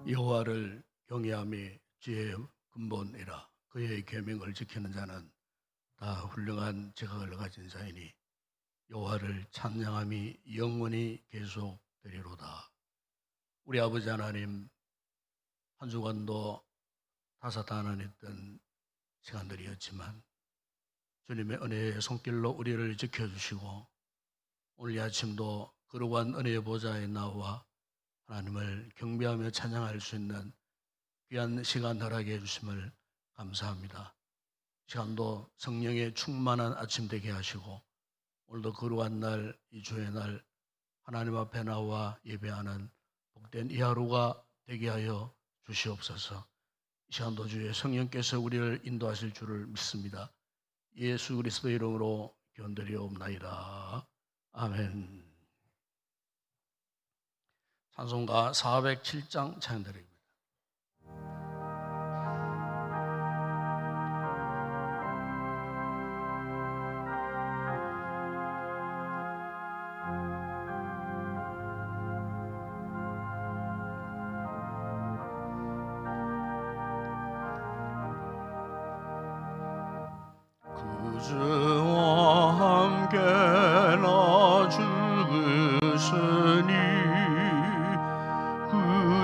여호와를 경외함이 지혜의 근본이라. 그의 계명을 지키는 자는 다 훌륭한 지각을 가진 자이니 여호와를 찬양함이 영원히 계속되리로다. 우리 아버지 하나님, 한 주간도 다사다난했던 시간들이었지만 주님의 은혜의 손길로 우리를 지켜주시고 오늘 이 아침도 거룩한 은혜의 보좌에 나와 하나님을 경배하며 찬양할 수 있는 귀한 시간 허락해 주심을 감사합니다. 시간도 성령의 충만한 아침 되게 하시고 오늘도 거룩한 날, 이 주의 날 하나님 앞에 나와 예배하는 복된 이 하루가 되게 하여 주시옵소서. 이 시간도 주의 성령께서 우리를 인도하실 줄을 믿습니다. 예수 그리스도의 이름으로 기원드리옵나이다. 아멘. 찬송가 407장 찬양드립니다. 그주와 함께 나 죽으시니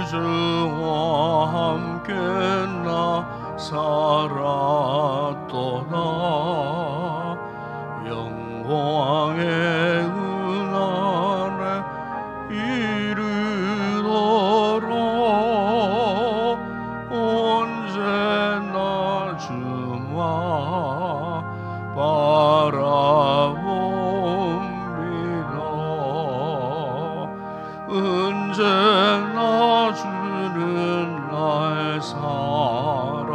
그주와 함께 나 살았도다. 영광의 은혜에 이르도록 언제나 주만 바라봅니다. 언제나 주는 날 사랑하사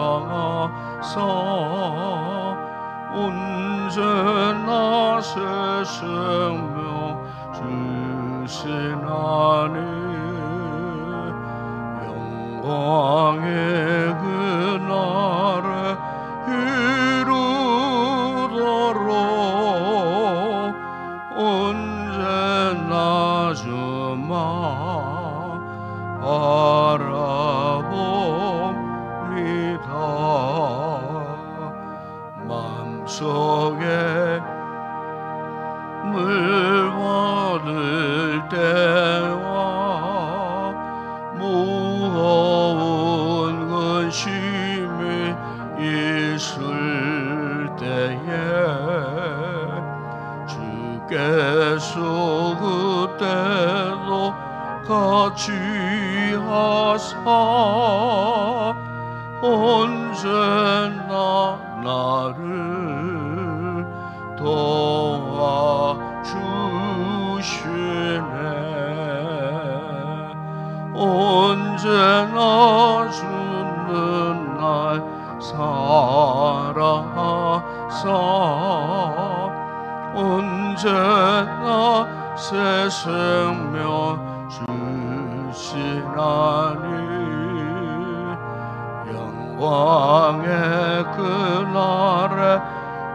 언제나 새 생명 주시나니 영광의 그날에 이루도록 언제나 주만 바라봅니다. 마음속에 물 받을 때와 무거운 근심이 있을 때에 주께서 그때도 같이 하사 언제나 나를 도와주시네. 언제나 주는 날 사랑하사 언제나 새 생명 주시나니 영광의 그날에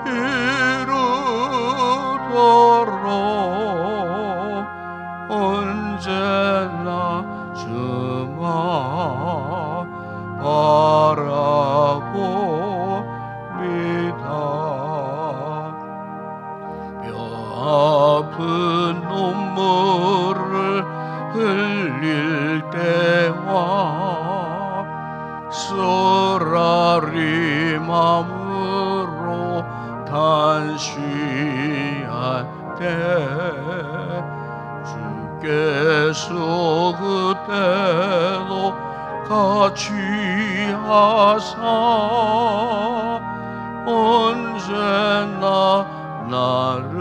이루도록 언제나 주만 바라봅니다. 뼈 아픈 눈물을 흘릴 때와 쏘라리 마음으로 단시할 때 주께서 그때도 같이 하사 언제나 나를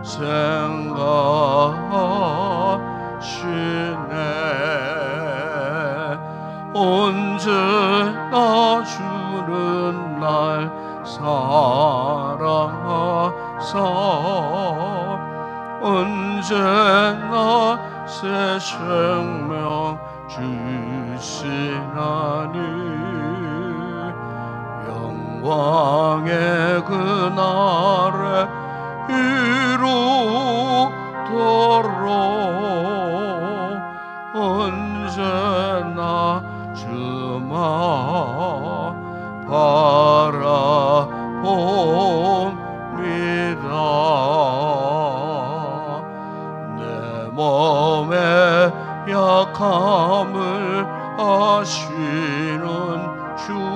생각하시네. 언제나 주는 날 사랑하사 언제나 새 생명 주시나니 영광의 그날에 이루도록 언제나 주만 바라봅니다. 내 몸의 약함을 아시는 주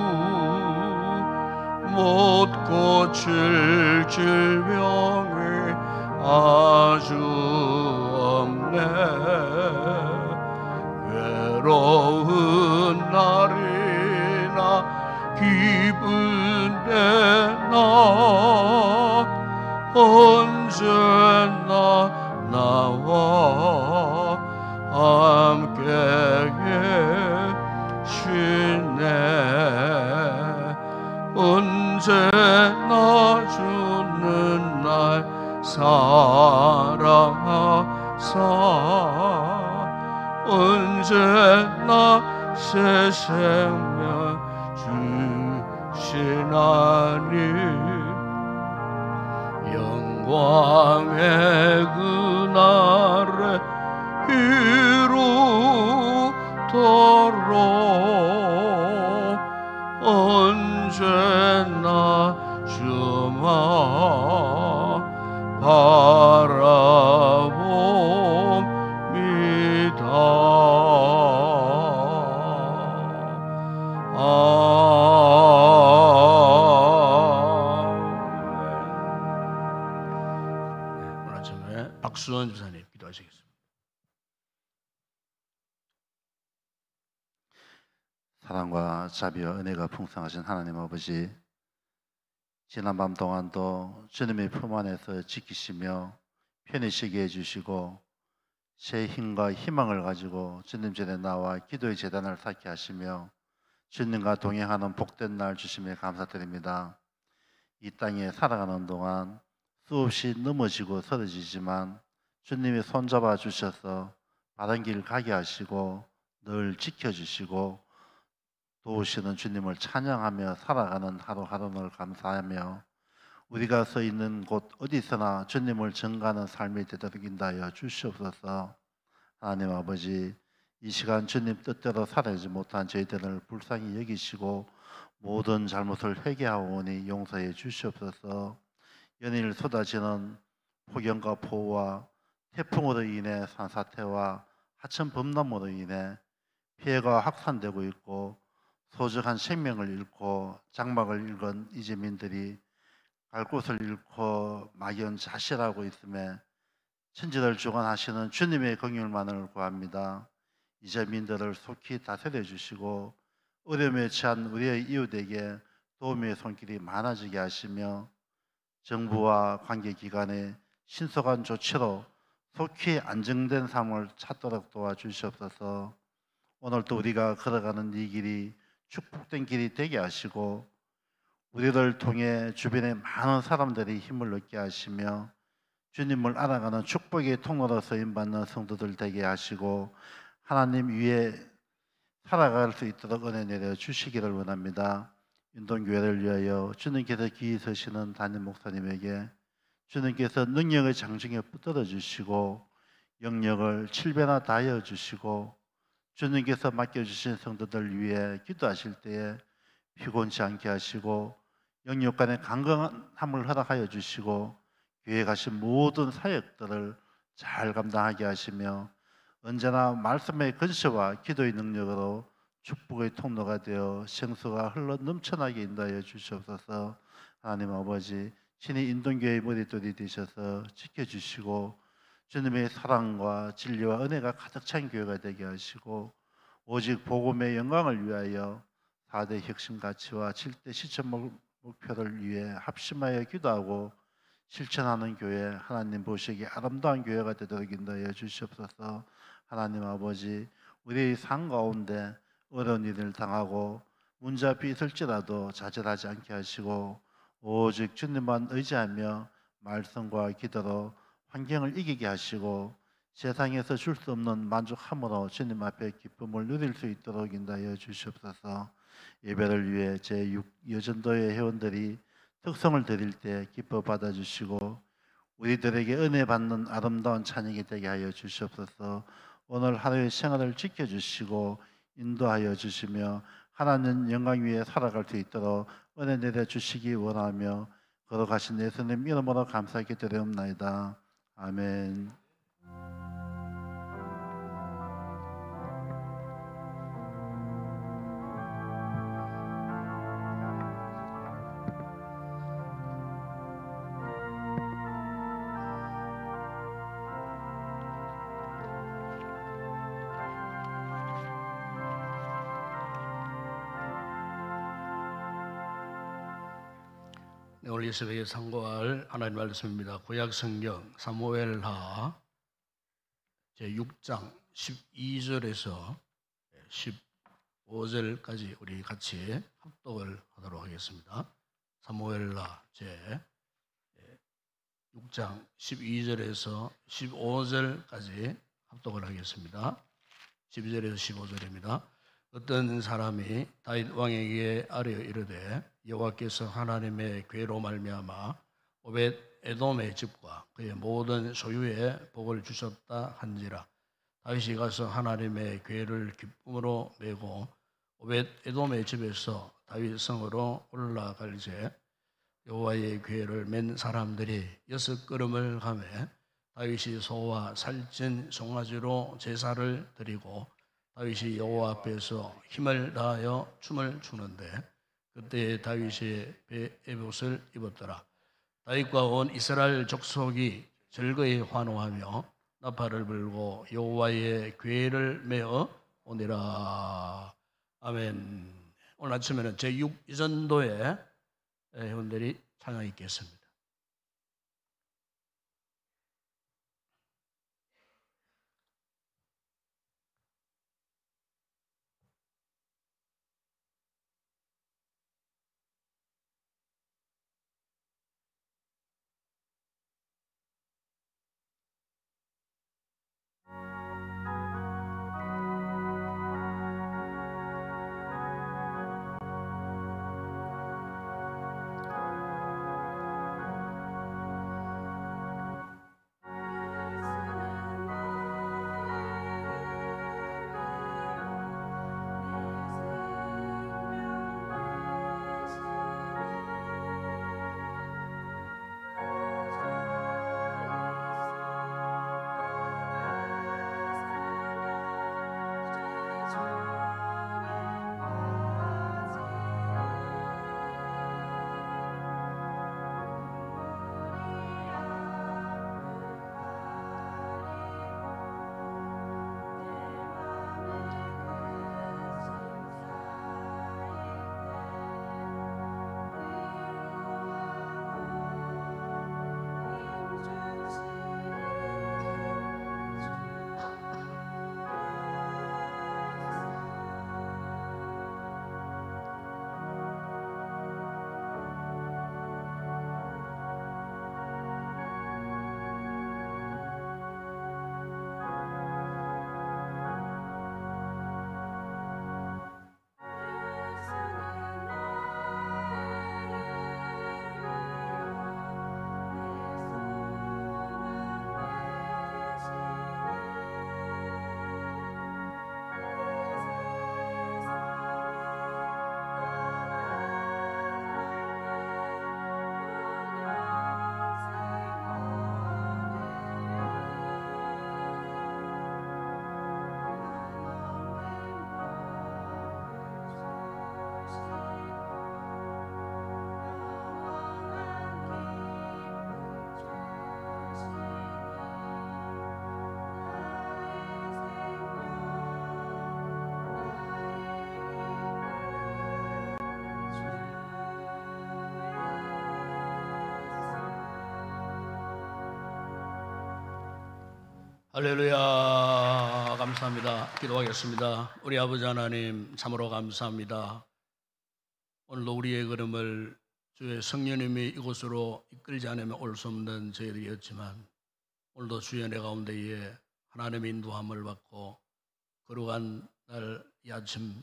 못 고칠 질병이 아주 없네. 외로운 날이나 기쁜 때나 언제나 나와 함께 계시네. 언제나 주는 날 사랑하사 언제나 새 생명 주시나니 영광의 그날에 이루도록 언제나 주만 바라봅니다. 오늘 아침에 박수원 집사님 기도하시겠습니다. 사랑과 자비와 은혜가 풍성하신 하나님 아버지, 지난 밤 동안도 주님의 품 안에서 지키시며 편히 쉬게 해주시고 새 힘과 희망을 가지고 주님 전에 나와 기도의 제단을 쌓게 하시며 주님과 동행하는 복된 날 주심에 감사드립니다. 이 땅에 살아가는 동안 수없이 넘어지고 쓰러지지만 주님이 손잡아 주셔서 바른 길 가게 하시고 늘 지켜주시고 도우시는 주님을 찬양하며 살아가는 하루하루를 감사하며 우리가 서 있는 곳 어디서나 주님을 전가하는 삶이 되도록 인도하여 주시옵소서. 하나님 아버지, 이 시간 주님 뜻대로 살아가지 못한 저희들을 불쌍히 여기시고 모든 잘못을 회개하오니 용서해 주시옵소서. 연일 쏟아지는 폭염과 폭우와 태풍으로 인해 산사태와 하천 범람으로 인해 피해가 확산되고 있고 소중한 생명을 잃고 장막을 잃은 이재민들이 갈 곳을 잃고 막연자실하고 있음에 천지를 주관하시는 주님의 긍휼만을 구합니다. 이재민들을 속히 다스려 주시고 어려움에 처한 우리의 이웃에게 도움의 손길이 많아지게 하시며 정부와 관계기관의 신속한 조치로 속히 안정된 삶을 찾도록 도와주시옵소서. 오늘도 우리가 걸어가는 이 길이 축복된 길이 되게 하시고 우리를 통해 주변의 많은 사람들이 힘을 얻게 하시며 주님을 알아가는 축복의 통로로 쓰임받는 성도들 되게 하시고 하나님 위에 살아갈 수 있도록 은혜 내려 주시기를 원합니다. 인동교회를 위하여 주님께서 기이 서시는 담임 목사님에게 주님께서 능력의 장중에 붙들어 주시고 영역을 7배나 다하여 주시고 주님께서 맡겨주신 성도들 위해 기도하실 때에 피곤치 않게 하시고 영역 간의 강건함을 허락하여 주시고 교회에 가신 모든 사역들을 잘 감당하게 하시며 언제나 말씀의 근시와 기도의 능력으로 축복의 통로가 되어 생수가 흘러 넘쳐나게 인도하여 주시옵소서. 하나님 아버지, 신이 인동교회의 머리돌이 되셔서 지켜주시고 주님의 사랑과 진리와 은혜가 가득 찬 교회가 되게 하시고 오직 복음의 영광을 위하여 4대 혁신 가치와 7대 실천 목표를 위해 합심하여 기도하고 실천하는 교회, 하나님 보시기에 아름다운 교회가 되도록 인도하여 주시옵소서. 하나님 아버지, 우리의 삶 가운데 어려운 일을 당하고 문제 앞이 있을지라도 좌절하지 않게 하시고 오직 주님만 의지하며 말씀과 기도로 환경을 이기게 하시고 세상에서 줄 수 없는 만족함으로 주님 앞에 기쁨을 누릴 수 있도록 인도하여 주시옵소서. 예배를 위해 제6여전도회 회원들이 특성을 드릴 때 기뻐 받아주시고 우리들에게 은혜 받는 아름다운 찬양이 되게 하여 주시옵소서. 오늘 하루의 생활을 지켜주시고 인도하여 주시며 하나님 영광 위에 살아갈 수 있도록 은혜 내려주시기 원하며 거룩하신 예수님 이름으로 감사하게 드리옵나이다. 아멘. 오늘 이 새벽에 상고할 하나님 말씀입니다. 구약 성경 사무엘하 제6장 12절에서 15절까지 우리 같이 합독을 하도록 하겠습니다. 사무엘하 제6장 12절에서 15절까지 합독을 하겠습니다. 12절에서 15절입니다. 어떤 사람이 다윗 왕에게 아뢰어 이르되 여호와께서 하나님의 괴로 말미암아 오벳 에돔의 집과 그의 모든 소유에 복을 주셨다 한지라. 다윗이 가서 하나님의 괴를 기쁨으로 메고 오벳 에돔의 집에서 다윗 성으로 올라갈새 여호와의 괴를 맨 사람들이 6걸음을 가매 다윗이 소와 살찐 송아지로 제사를 드리고 다윗이 여호와 앞에서 힘을 다하여 춤을 추는데 그때 다윗이 에봇을 입었더라. 다윗과 온 이스라엘 족속이 즐거이 환호하며 나팔을 불고 여호와의 괴를 메어 오니라. 아멘. 오늘 아침에는 제6여전도회 회원들이 찬양이 있겠습니다. 할렐루야. 감사합니다. 기도하겠습니다. 우리 아버지 하나님 참으로 감사합니다. 오늘도 우리의 걸음을 주의 성령님이 이곳으로 이끌지 않으면 올 수 없는 저희들이었지만 오늘도 주의 은혜 가운데에 하나님의 인도함을 받고 거룩한 날 이 아침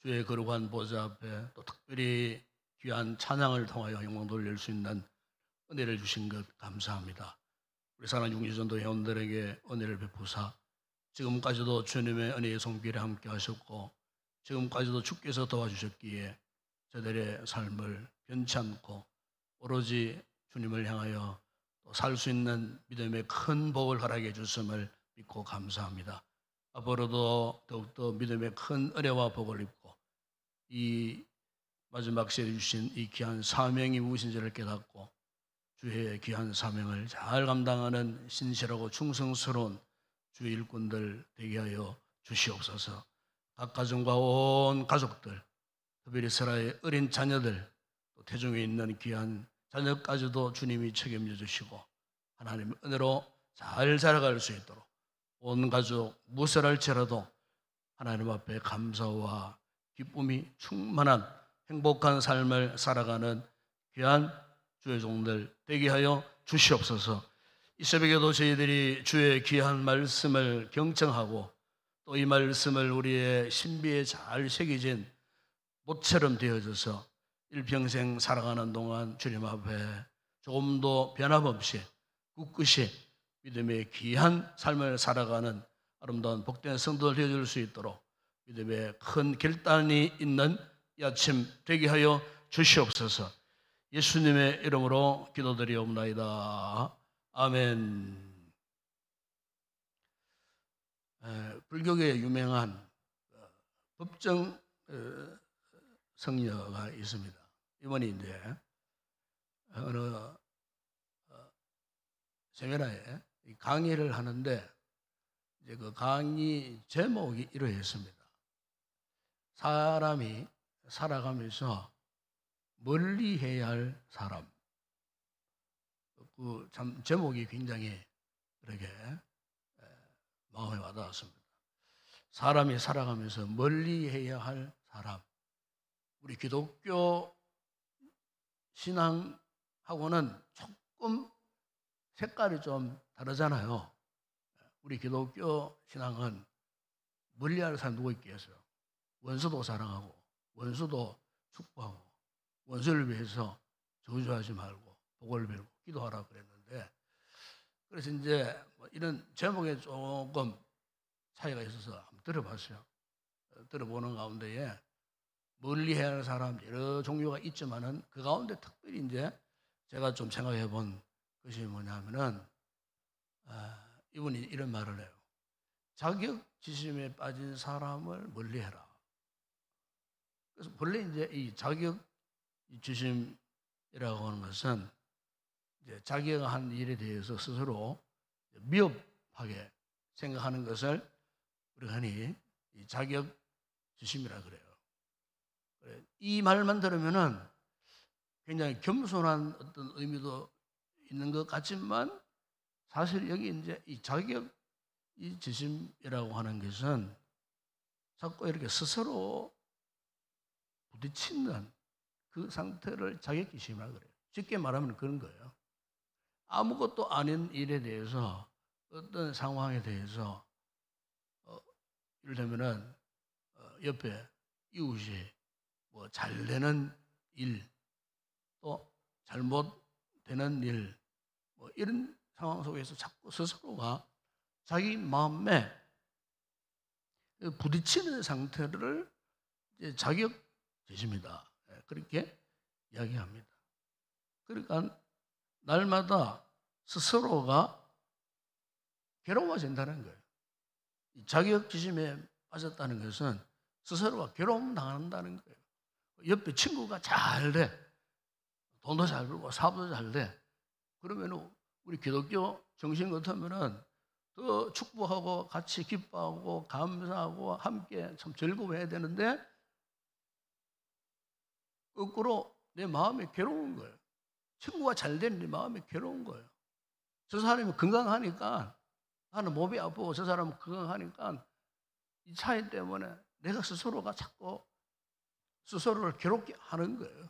주의 거룩한 보좌 앞에 또 특별히 귀한 찬양을 통하여 영광 돌릴 수 있는 은혜를 주신 것 감사합니다. 우리 사랑하는 중지전도 회원들에게 은혜를 베푸사 지금까지도 주님의 은혜의 손길에 함께 하셨고 지금까지도 주께서 도와주셨기에 저들의 삶을 변치 않고 오로지 주님을 향하여 살 수 있는 믿음의 큰 복을 허락해 주심을 믿고 감사합니다. 앞으로도 더욱더 믿음의 큰 은혜와 복을 입고 이 마지막 시대에 주신 이 귀한 사명이 무엇인지를 깨닫고 주의 귀한 사명을 잘 감당하는 신실하고 충성스러운 주의 일꾼들 되게 하여 주시옵소서. 각 가정과 온 가족들, 특별히 세라의 어린 자녀들, 또 태중에 있는 귀한 자녀까지도 주님이 책임져 주시고 하나님의 은혜로 잘 자라갈 수 있도록 온 가족 무엇을할지라도 하나님 앞에 감사와 기쁨이 충만한 행복한 삶을 살아가는 귀한 주의 종들 되게 하여 주시옵소서. 이 새벽에도 저희들이 주의 귀한 말씀을 경청하고 또 이 말씀을 우리의 신비에 잘 새겨진 못처럼 되어져서 일평생 살아가는 동안 주님 앞에 조금도 변함없이 굳건히 믿음의 귀한 삶을 살아가는 아름다운 복된 성도들 되어줄 수 있도록 믿음의 큰 결단이 있는 이 아침 되게 하여 주시옵소서. 예수님의 이름으로 기도드리옵나이다. 아멘. 불교계에 유명한 법정 성녀가 있습니다. 이분이 이제 어느 세미나에 강의를 하는데 이제 그 강의 제목이 이러했습니다. 사람이 살아가면서 멀리 해야 할 사람. 그 참 제목이 굉장히 그렇게 마음에 와닿았습니다. 사람이 살아가면서 멀리 해야 할 사람. 우리 기독교 신앙하고는 조금 색깔이 좀 다르잖아요. 우리 기독교 신앙은 멀리할 사람 누구 있겠어요? 원수도 사랑하고 원수도 축복하고 원수를 위해서 저주하지 말고 복을 빌고 기도하라 그랬는데, 그래서 이제 이런 제목에 조금 차이가 있어서 한번 들어봤어요. 들어보는 가운데에 멀리 해야 할 사람 여러 종류가 있지만은 그 가운데 특별히 이제 제가 좀 생각해 본 것이 뭐냐면은 이분이 이런 말을 해요. 자격지심에 빠진 사람을 멀리해라. 그래서 본래 이제 이 자격지심이라고 하는 것은 이제 자기가 한 일에 대해서 스스로 미흡하게 생각하는 것을 우리가 흔히 이 자격지심이라 그래요. 이 말만 들으면은 굉장히 겸손한 어떤 의미도 있는 것 같지만 사실 여기 이제 이 자격지심이라고 하는 것은 자꾸 이렇게 스스로 부딪히는 그 상태를 자격지심이라고 그래요. 쉽게 말하면 그런 거예요. 아무것도 아닌 일에 대해서 어떤 상황에 대해서 이를테면은 옆에 이웃이 뭐 잘 되는 일 또 잘못되는 일 뭐 이런 상황 속에서 자꾸 스스로가 자기 마음에 부딪히는 상태를 이제 자격지심이다 그렇게 이야기합니다. 그러니까 날마다 스스로가 괴로워진다는 거예요. 자격지심에 빠졌다는 것은 스스로가 괴로움 당한다는 거예요. 옆에 친구가 잘 돼, 돈도 잘 벌고 사업도 잘 돼. 그러면 우리 기독교 정신 같으면은 더 축복하고 같이 기뻐하고 감사하고 함께 참 즐거워해야 되는데 거꾸로 내 마음이 괴로운 거예요. 친구가 잘 되는 내 마음이 괴로운 거예요. 저 사람이 건강하니까 나는 몸이 아프고 저 사람은 건강하니까 이 차이 때문에 내가 스스로가 자꾸 스스로를 괴롭게 하는 거예요.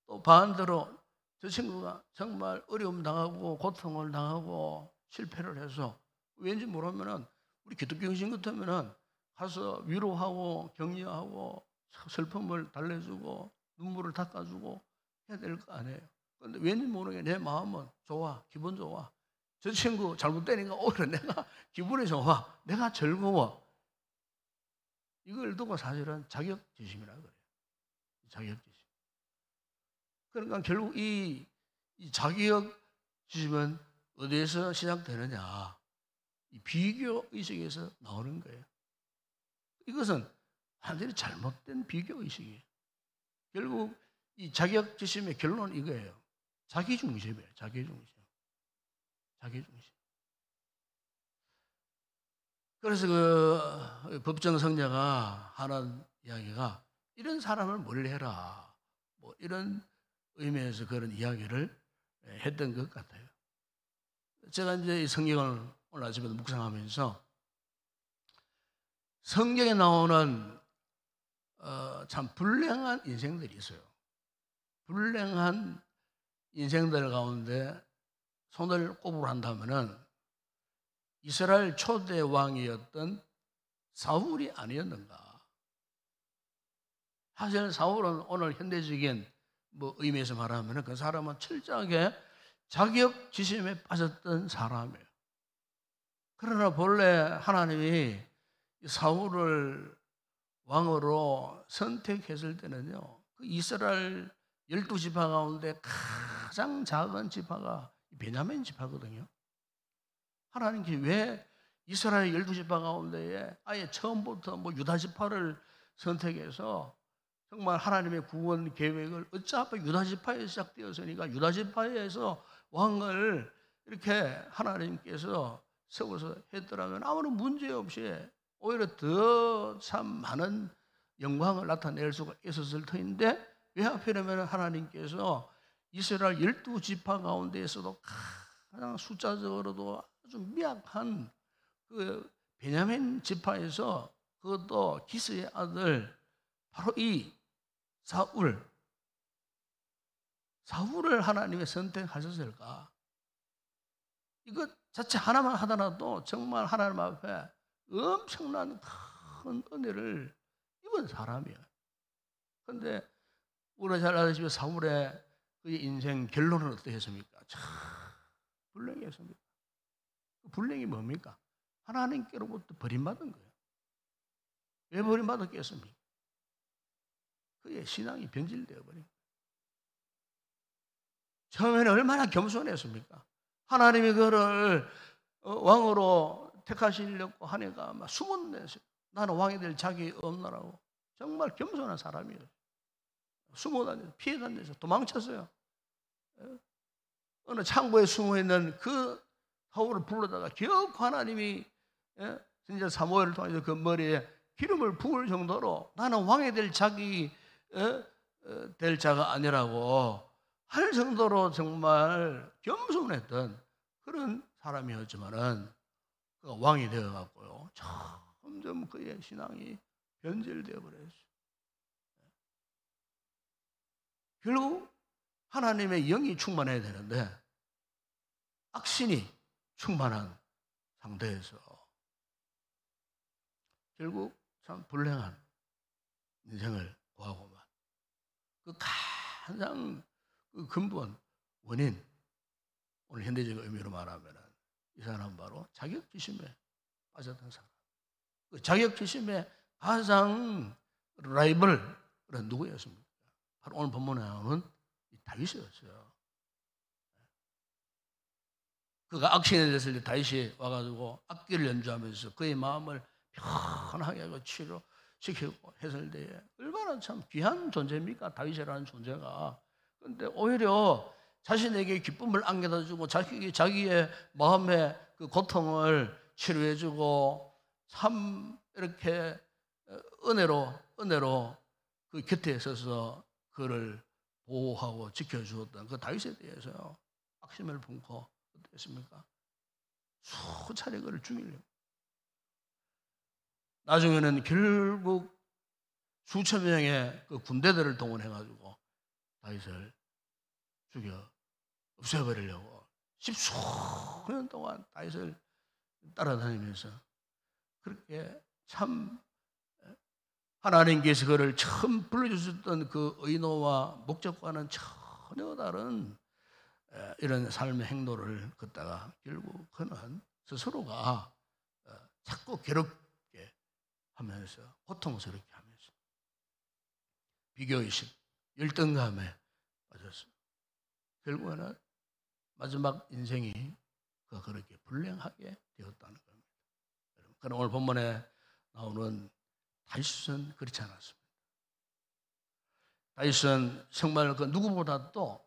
또 반대로 저 친구가 정말 어려움 당하고 고통을 당하고 실패를 해서 왠지 모르면은 우리 기독교신 같으면은 가서 위로하고 격려하고 슬픔을 달래주고 눈물을 닦아주고 해야 될 거 아니에요. 그런데 왠지 모르게 내 마음은 좋아, 기분 좋아. 저 친구 잘못되니까 오히려 내가 기분이 좋아, 내가 즐거워. 이걸 두고 사실은 자격지심이라고 그래요. 자격지심. 그러니까 결국 이 자격지심은 어디에서 시작되느냐? 이 비교 의식에서 나오는 거예요. 이것은 완전히 잘못된 비교 의식이에요. 결국 이 자격지심의 결론은 이거예요. 자기중심이에요. 자기중심. 그래서 그 법정 성자가 하는 이야기가 이런 사람을 멀리해라. 뭐 이런 의미에서 그런 이야기를 했던 것 같아요. 제가 이제 이 성경을 오늘 아침에 묵상하면서 성경에 나오는 참 불행한 인생들이 있어요. 불행한 인생들 가운데 손을 꼽으로 한다면은 이스라엘 초대 왕이었던 사울이 아니었는가? 사실 사울은 오늘 현대적인 뭐 의미에서 말하면 그 사람은 철저하게 자격지심에 빠졌던 사람이에요. 그러나 본래 하나님이 사울을 왕으로 선택했을 때는요, 그 이스라엘 12지파 가운데 가장 작은 지파가 베냐민 지파거든요. 하나님께 왜 이스라엘 12지파 가운데에 아예 처음부터 뭐 유다 지파를 선택해서 정말 하나님의 구원 계획을 어차피 유다 지파에 시작되었으니까 유다 지파에서 왕을 이렇게 하나님께서 세워서 했더라면 아무런 문제 없이 오히려 더 참 많은 영광을 나타낼 수가 있었을 터인데 왜 하필이면 하나님께서 이스라엘 12지파 가운데에서도 가장 숫자적으로도 아주 미약한 그 베냐민 지파에서 그것도 기스의 아들 바로 이 사울을 하나님이 선택하셨을까? 이것 자체 하나만 하더라도 정말 하나님 앞에 엄청난 큰 은혜를 입은 사람이에요. 그런데 우리가 잘 아시면 사울의 그 인생 결론은 어떻게 했습니까? 참 불행했습니다. 그 불행이 뭡니까? 하나님께로부터 버림받은 거예요. 왜 버림받았겠습니까? 그의 신앙이 변질되어 버린 거예요. 처음에는 얼마나 겸손했습니까? 하나님이 그를 왕으로 택하시려고 하니까 막 숨었네요. 나는 왕이 될 자격이 없나라고. 정말 겸손한 사람이에요. 숨어 다녀서 피해 다녀서 도망쳤어요. 어느 창고에 숨어 있는 그 사울을 불러다가 겨우 하나님이 진짜 사무엘을 통해서 그 머리에 기름을 부을 정도로 나는 왕이 될 자격이 될 자가 아니라고 할 정도로 정말 겸손했던 그런 사람이었지만은 그가 왕이 되어갖고요 점점 그의 신앙이 변질되어 버렸어요. 결국 하나님의 영이 충만해야 되는데 악신이 충만한 상태에서 결국 참 불행한 인생을 구하고만 그 가장 그 근본 원인 오늘 현대적 의미로 말하면 이 사람은 바로 자격지심에 빠졌던 사람. 그 자격지심의 가장 라이벌은 누구였습니까? 바로 오늘 본문에 나오는 다윗이었어요. 그가 악신이 됐을 때 다윗이 와가지고 악기를 연주하면서 그의 마음을 편하게 하고 치료시키고 했을 때에 얼마나 참 귀한 존재입니까? 다윗이라는 존재가. 그런데 오히려 자신에게 기쁨을 안겨다주고 자기의 마음의 그 고통을 치료해주고 참 이렇게 은혜로 그 곁에 있어서 그를 보호하고 지켜주었던 그 다윗에 대해서 악심을 품고 어땠습니까? 수차례 그를 죽이려고. 나중에는 결국 수천 명의 그 군대들을 동원해가지고 다윗을 죽여 없애버리려고 십수년 동안 다윗을 따라다니면서 그렇게 참 하나님께서 그를 처음 불러주셨던 그 의도와 목적과는 전혀 다른 이런 삶의 행로를 걷다가 결국 그는 스스로가 자꾸 괴롭게 하면서 고통스럽게 하면서 비교의식, 열등감에 빠졌어요. 결국에는 마지막 인생이 그렇게 불행하게 되었다는 겁니다. 그럼 오늘 본문에 나오는 다윗은 그렇지 않았습니다. 다윗은 정말 그 누구보다도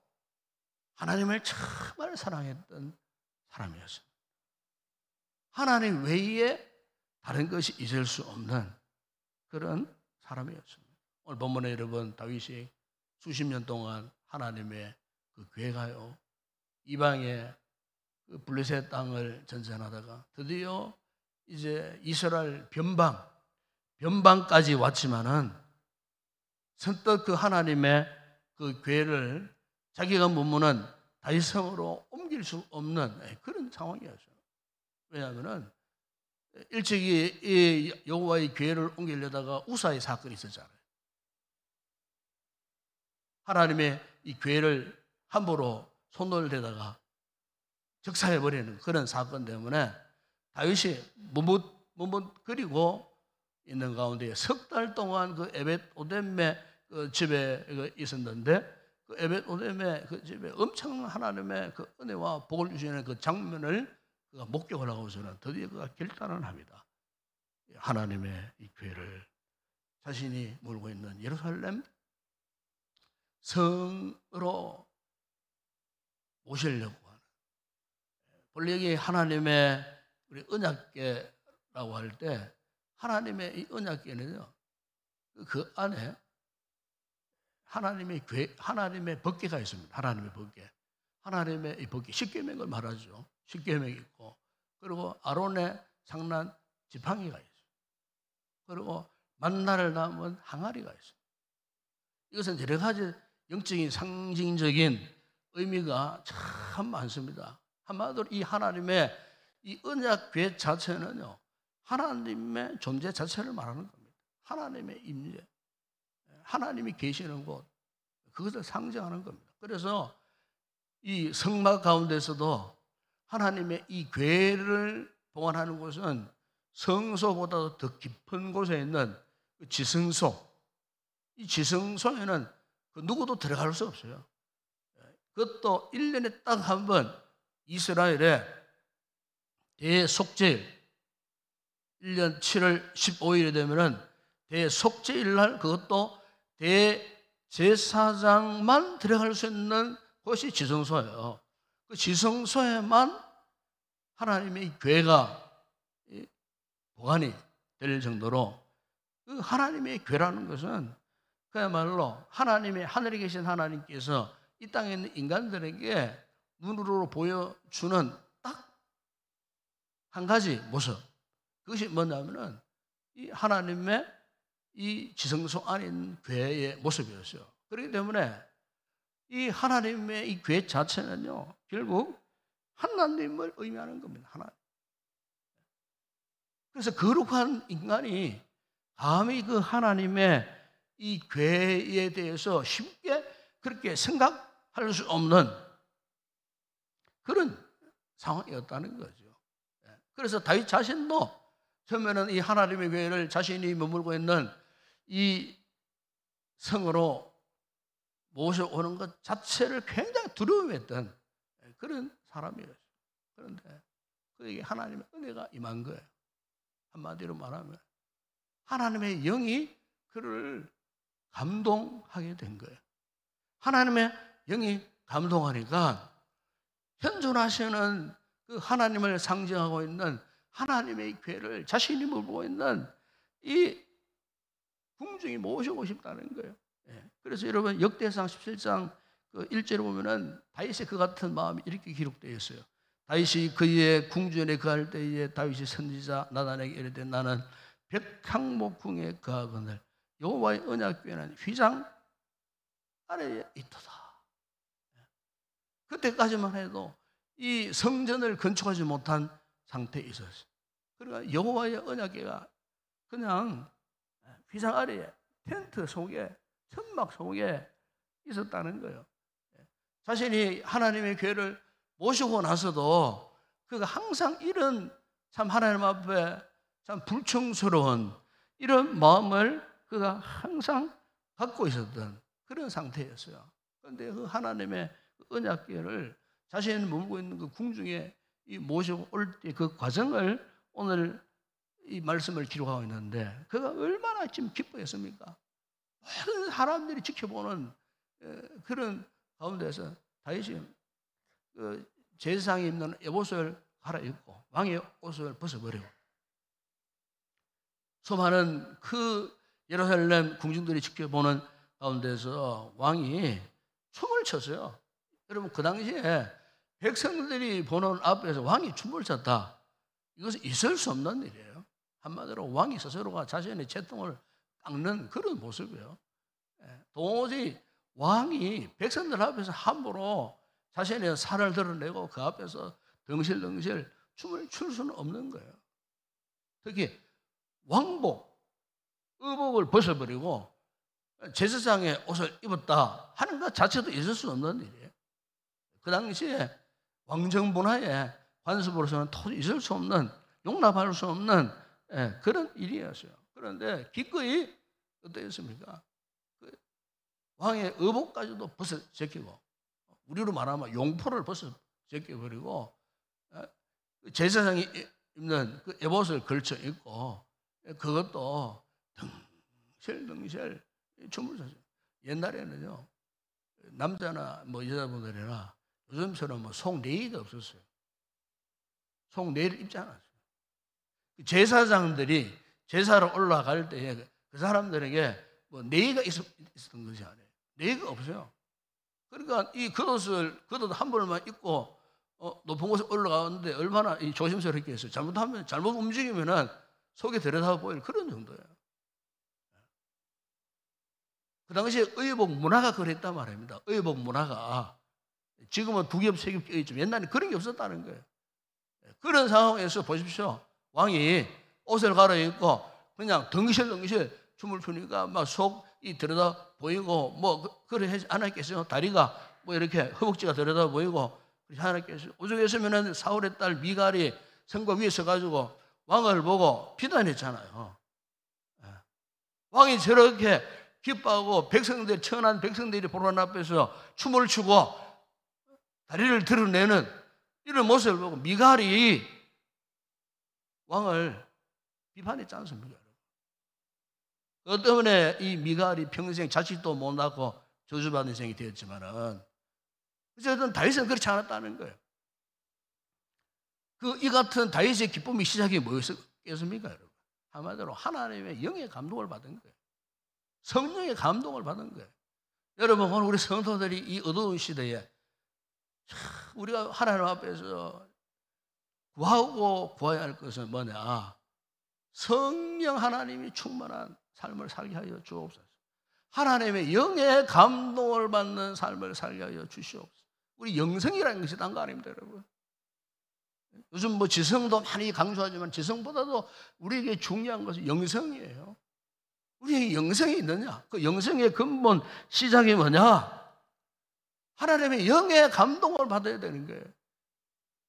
하나님을 정말 사랑했던 사람이었습니다. 하나님 외에 다른 것이 있을 수 없는 그런 사람이었습니다. 오늘 본문에 여러분 다윗이 수십 년 동안 하나님의 그 괴가요 이방의 그 블레셋 땅을 전전하다가 드디어 이제 이스라엘 변방까지 왔지만은 선뜻 그 하나님의 그 괴를 자기가 머무는 다윗성으로 옮길 수 없는 그런 상황이었어요. 왜냐하면은 일찍이 이 여호와의 괴를 옮기려다가 우사의 사건이 있었잖아요. 하나님의 이 괴를 함부로 손을 대다가 적사해버리는 그런 사건 때문에 다윗이 머뭇거리고 있는 가운데 석 달 동안 그 에벳 오뎀의 그 집에 있었는데 그 에벳 오뎀의 그 집에 엄청난 하나님의 그 은혜와 복을 주시는 그 장면을 그가 목격을 하고서는 드디어 그가 결단을 합니다. 하나님의 이 괴를 자신이 몰고 있는 예루살렘 성으로 모시려고 하는, 원래 여기 하나님의 우리 언약궤라고 할 때 하나님의 이 언약궤는요 그 안에 하나님의 궤, 하나님의 법궤가 있습니다. 하나님의 법궤, 하나님의 이 법궤, 십계명을 말하죠. 십계명이 있고, 그리고 아론의 상난 지팡이가 있어요. 그리고 만나를 담은 항아리가 있어요. 이것은 여러 가지 영적인 상징적인 의미가 참 많습니다. 한마디로 이 하나님의 이 언약궤 자체는요 하나님의 존재 자체를 말하는 겁니다. 하나님의 임재, 하나님이 계시는 곳, 그것을 상징하는 겁니다. 그래서 이 성막 가운데서도 하나님의 이 궤를 보관하는 곳은 성소보다도 더 깊은 곳에 있는 지성소, 이 지성소에는 그 누구도 들어갈 수 없어요. 그것도 1년에 딱 한 번 이스라엘의 대속죄일 1년 7월 15일이 되면은 대속죄일 날 그것도 대제사장만 들어갈 수 있는 곳이 지성소예요. 그 지성소에만 하나님의 궤가 보관이 될 정도로 그 하나님의 궤라는 것은 그야말로 하나님의 하늘에 계신 하나님께서 이 땅에 있는 인간들에게 눈으로 보여주는 딱 한 가지 모습, 그것이 뭐냐면은 이 하나님의 이 지성소 안에 있는 궤의 모습이었어요. 그렇기 때문에 이 하나님의 이 궤 자체는요 결국 하나님을 의미하는 겁니다. 하나님. 그래서 거룩한 인간이 감히 그 하나님의 이 궤에 대해서 쉽게 그렇게 생각할 수 없는 그런 상황이었다는 거죠. 그래서 다윗 자신도 처음에는 이 하나님의 궤를 자신이 머물고 있는 이 성으로 모셔오는 것 자체를 굉장히 두려워했던 그런 사람이었어요. 그런데 그에게 하나님의 은혜가 임한 거예요. 한마디로 말하면 하나님의 영이 그를 감동하게 된 거예요. 하나님의 영이 감동하니까 현존하시는 그 하나님을 상징하고 있는 하나님의 궤를 자신이 물고 있는 이 궁중이 모시고 싶다는 거예요. 그래서 여러분 역대상 17장 그 1절에 보면은 다윗의 그 같은 마음이 이렇게 기록되어 있어요. 다윗이 그의 궁전에 거할 때에 다윗이 선지자 나단에게 이르되 나는 백향목궁에 거하거늘 여호와의 언약궤는 휘장 아래에 있도다. 그때까지만 해도 이 성전을 건축하지 못한 상태에 있었어요. 그러니까 여호와의 언약궤가 그냥 휘장 아래에 텐트 속에 천막 속에 있었다는 거예요. 자신이 하나님의 궤를 모시고 나서도 그가 항상 이런 참 하나님 앞에 참 불청스러운 이런 마음을 그가 항상 갖고 있었던 그런 상태였어요. 그런데 그 하나님의 언약궤를 자신이 머물고 있는 그 궁중에 이 모시고 올 때 그 과정을 오늘 이 말씀을 기록하고 있는데 그가 얼마나 지금 기뻐했습니까? 모든 사람들이 지켜보는 그런 가운데서 다윗이 그 제사장이 입는 에봇을 갈아입고 왕의 옷을 벗어버리고 수많은 그 예루살렘 궁중들이 지켜보는 가운데서 왕이 춤을 췄어요. 여러분 그 당시에 백성들이 보는 앞에서 왕이 춤을 췄다. 이것은 있을 수 없는 일이에요. 한마디로 왕이 스스로가 자신의 채통을 깎는 그런 모습이에요. 도저히 왕이 백성들 앞에서 함부로 자신의 살을 드러내고 그 앞에서 덩실덩실 춤을 출 수는 없는 거예요. 특히 왕복, 의복을 벗어버리고 제사장의 옷을 입었다 하는 것 자체도 있을 수 없는 일이에요. 그 당시에 왕정 문화에 관습으로서는 도저히 있을 수 없는, 용납할 수 없는 그런 일이었어요. 그런데 기꺼이 어떠했습니까? 왕의 의복까지도 벗어 제끼고, 우리로 말하면 용포를 벗어 제껴버리고 제사장이 입는 그 에봇을 걸쳐 입고 그것도 덩실덩실 춤을 췄어요. 옛날에는요 남자나 뭐 여자분들이나 요즘처럼 뭐 속내의가 없었어요. 속내의를 입지 않았어요. 제사장들이 제사를 올라갈 때에 그 사람들에게 뭐 내의가 있었던 것이 아니에요. 내의가 없어요. 그러니까 이 겉옷 한 벌만 입고 높은 곳에 올라가는데 얼마나 조심스럽게 했어요. 잘못 움직이면은 속에 들여다 보일 그런 정도예요. 그 당시에 의복 문화가 그랬단 말입니다. 의복 문화가 지금은 두 겹, 세 겹 껴있지만 옛날에 그런 게 없었다는 거예요. 그런 상황에서 보십시오. 왕이 옷을 갈아입고 그냥 덩실덩실 춤을 추니까 막 속이 들여다 보이고 뭐 그래 하지 않았겠어요. 다리가 뭐 이렇게 허벅지가 들여다 보이고 그렇지 않았겠어요. 오죽했으면은 사울의 딸 미갈이 성과 위에 서가지고 왕을 보고 비난했잖아요. 왕이 저렇게 기뻐하고 백성들, 천한 백성들이 보는 앞에서 춤을 추고 다리를 드러내는 이런 모습을 보고 미갈이 왕을 비판했지 않습니까? 그것 때문에 이 미갈이 평생 자식도 못 낳고 저주받은 인생이 되었지만은 어쨌든 다윗은 그렇지 않았다는 거예요. 이 같은 다윗의 기쁨의 시작이 뭐였겠습니까, 여러분? 한마디로 하나님의 영의 감동을 받은 거예요. 성령의 감동을 받은 거예요. 여러분, 오늘 우리 성도들이 이 어두운 시대에 우리가 하나님 앞에서 구하고 구해야 할 것은 뭐냐? 성령 하나님이 충만한 삶을 살게 하여 주옵소서. 하나님의 영의 감동을 받는 삶을 살게 하여 주시옵소서. 우리 영성이라는 것이 딴 거 아닙니다, 여러분. 요즘 뭐 지성도 많이 강조하지만 지성보다도 우리에게 중요한 것은 영성이에요. 우리에게 영성이 있느냐? 그 영성의 근본 시작이 뭐냐? 하나님의 영의 감동을 받아야 되는 거예요.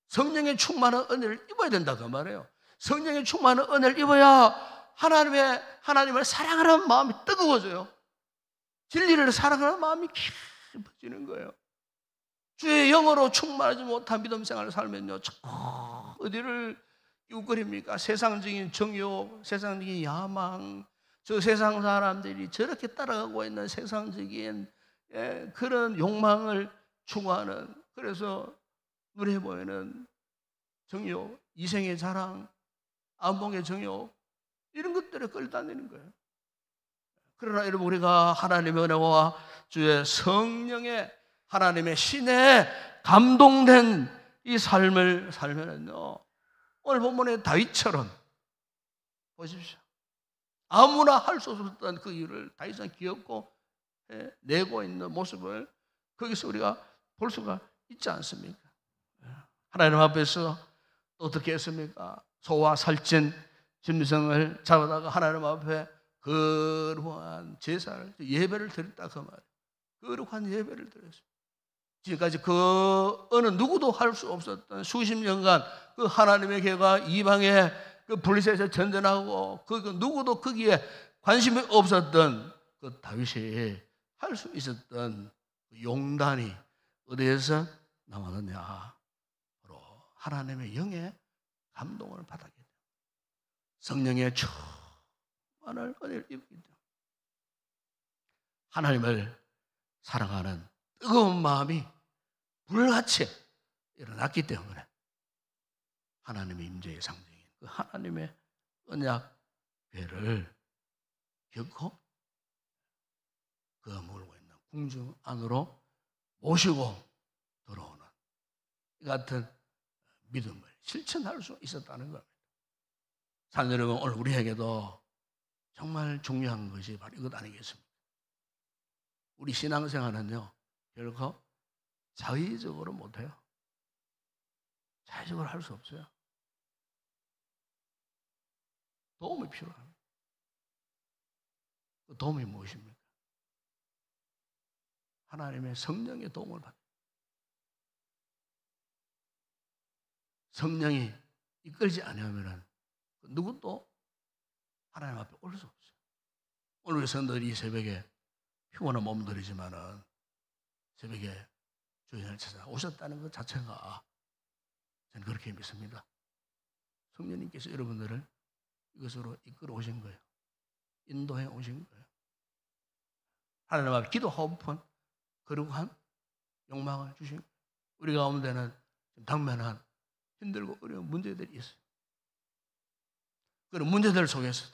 성령의 충만한 은혜를 입어야 된다 그 말이에요. 성령의 충만한 은혜를 입어야 하나님을 사랑하는 마음이 뜨거워져요. 진리를 사랑하는 마음이 깊어지는 거예요. 주의 영으로 충만하지 못한 믿음 생활을 살면요, 어디를 이웃거립니까? 세상적인 정욕, 세상적인 야망, 저 세상 사람들이 저렇게 따라가고 있는 세상적인 그런 욕망을 추구하는, 그래서 눈에 보이는 정욕, 이생의 자랑, 안목의 정욕, 이런 것들에 끌다니는 거예요. 그러나 여러분, 우리가 하나님의 은혜와 주의 성령의 하나님의 신에 감동된 이 삶을 살면은요, 오늘 본문의 다윗처럼 보십시오. 아무나 할 수 없었던 그 일을 다윗은 귀엽고 내고 있는 모습을 거기서 우리가 볼 수가 있지 않습니까? 하나님 앞에서 또 어떻게 했습니까? 소와 살찐 짐승을 잡아다가 하나님 앞에 거룩한 제사를, 예배를 드렸다 그 말이에요. 거룩한 예배를 드렸어요. 지금까지 그 어느 누구도 할 수 없었던 수십 년간 그 하나님의 계가 이방의 그 블레셋에서 전전하고 그 누구도 거기에 관심이 없었던 그 다윗이 할 수 있었던 그 용단이 어디에서 나왔느냐? 바로 하나님의 영의 감동을 받았기 때문에, 성령의 충만을 은혜를 입기 때문에, 하나님을 사랑하는 뜨거운 마음이 불같이 일어났기 때문에 하나님의 임재의 상징인 그 하나님의 언약궤를 결코 그 물고 있는 궁중 안으로 모시고 들어오는 이 같은 믿음을 실천할 수 있었다는 겁니다. 사랑 여러분, 오늘 우리에게도 정말 중요한 것이 바로 이것 아니겠습니까? 우리 신앙생활은요, 결코 자의적으로 못해요. 자의적으로 할 수 없어요. 도움이 필요합니다. 그 도움이 무엇입니까? 하나님의 성령의 도움을 받아요. 성령이 이끌지 않으면 누구도 하나님 앞에 올 수 없어요. 오늘 우리 성도들이 이 새벽에 피곤한 몸들이지만은 새벽에 주인을 찾아 오셨다는 것 자체가 저는 그렇게 믿습니다. 성령님께서 여러분들을 이것으로 이끌어 오신 거예요. 인도해 오신 거예요. 하나님 앞에 기도하고픈 거룩한 욕망을 주신 거예요. 우리 가운데는 당면한 힘들고 어려운 문제들이 있어요. 그런 문제들 속에서도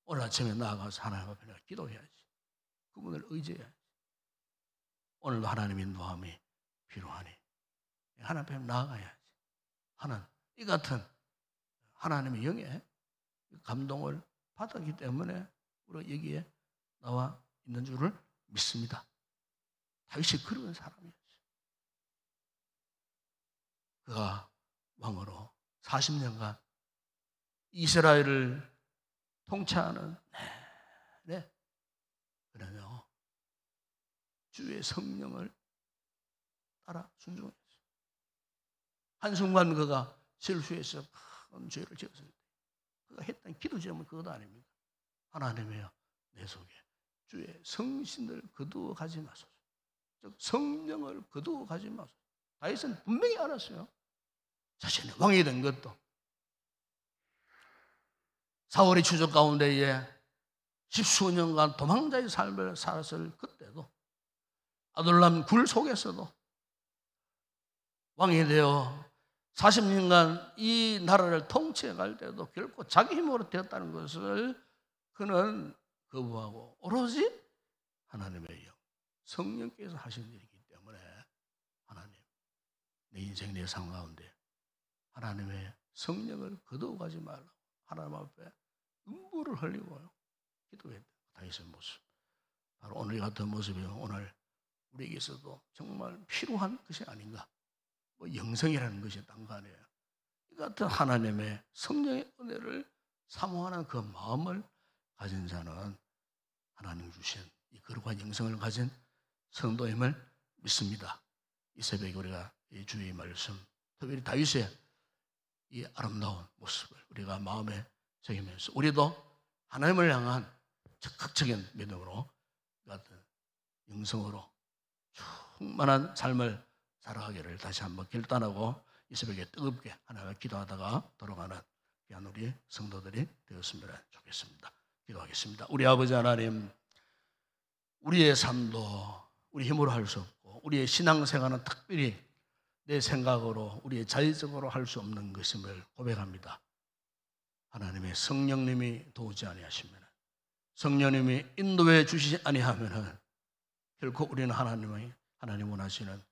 오늘 아침에 나아가서 하나님 앞에 내가 기도해야지. 그분을 의지해야지. 오늘도 하나님의 인도함이 필요하니 하나님 앞에 나아가야지 하는 이 같은 하나님의 영의 감동을 받았기 때문에 우리가 여기에 나와 있는 줄을 믿습니다. 다윗이 그런 사람이었어요. 그가 왕으로 40년간 이스라엘을 통치하는 내내 그러며 주의 성령을 따라 순종했어요. 한순간 그가 실수해서 큰 죄를 지었을 때 그가 했던 기도 제목은 그것도 아닙니까? 하나님이여 내 속에 주의 성신을 거두어 가지 마소서. 즉 성령을 거두어 가지 마소서. 다윗은 분명히 알았어요. 자신이 왕이 된 것도 사울의 추적 가운데에 십수년간 도망자의 삶을 살았을 그때도 아둘람 굴 속에서도 왕이 되어 40년간 이 나라를 통치해 갈 때도 결코 자기 힘으로 되었다는 것을 그는 거부하고 오로지 하나님의 영, 성령께서 하신 일이기 때문에 하나님, 내 인생 내 삶 가운데 하나님의 성령을 거두어가지 말라고 하나님 앞에 눈물을 흘리고요 기도했다. 다윗의 모습, 바로 오늘 이 같은 모습이 오늘 우리에게서도 정말 필요한 것이 아닌가. 뭐 영성이라는 것이 딴 거 아니에요. 이 같은 하나님의 성령의 은혜를 사모하는 그 마음을 가진 자는 하나님 주신 이 거룩한 영성을 가진 성도임을 믿습니다. 이 새벽에 우리가 이 주의 말씀, 특별히 다윗의 이 아름다운 모습을 우리가 마음에 새기면서 우리도 하나님을 향한 적극적인 믿음으로 같은 영성으로 충만한 삶을 살아가기를 다시 한번 결단하고 이 새벽에 뜨겁게 하나님과 기도하다가 돌아가는 귀한 우리 성도들이 되었으면 좋겠습니다. 기도하겠습니다. 우리 아버지 하나님, 우리의 삶도 우리 힘으로 할 수 없고 우리의 신앙생활은 특별히 내 생각으로 우리의 자의적으로 할 수 없는 것임을 고백합니다. 하나님의 성령님이 도우지 아니하시면, 성령님이 인도해 주시지 아니하면 결코 우리는 하나님 원하시는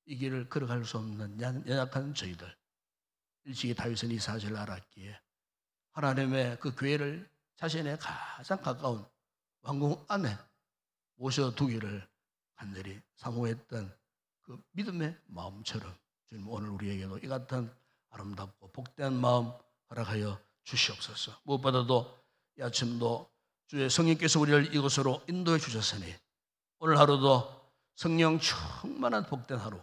이 길을 걸어갈 수 없는 연약한 저희들, 일찍이 다윗은 이 사실을 알았기에 하나님의 그 교회를 자신의 가장 가까운 왕궁 안에 모셔두기를 간절히 사모했던 그 믿음의 마음처럼 주님 오늘 우리에게도 이 같은 아름답고 복된 마음 허락하여 주시옵소서. 무엇보다도 이 아침도 주의 성령께서 우리를 이곳으로 인도해 주셨으니 오늘 하루도 성령 충만한 복된 하루,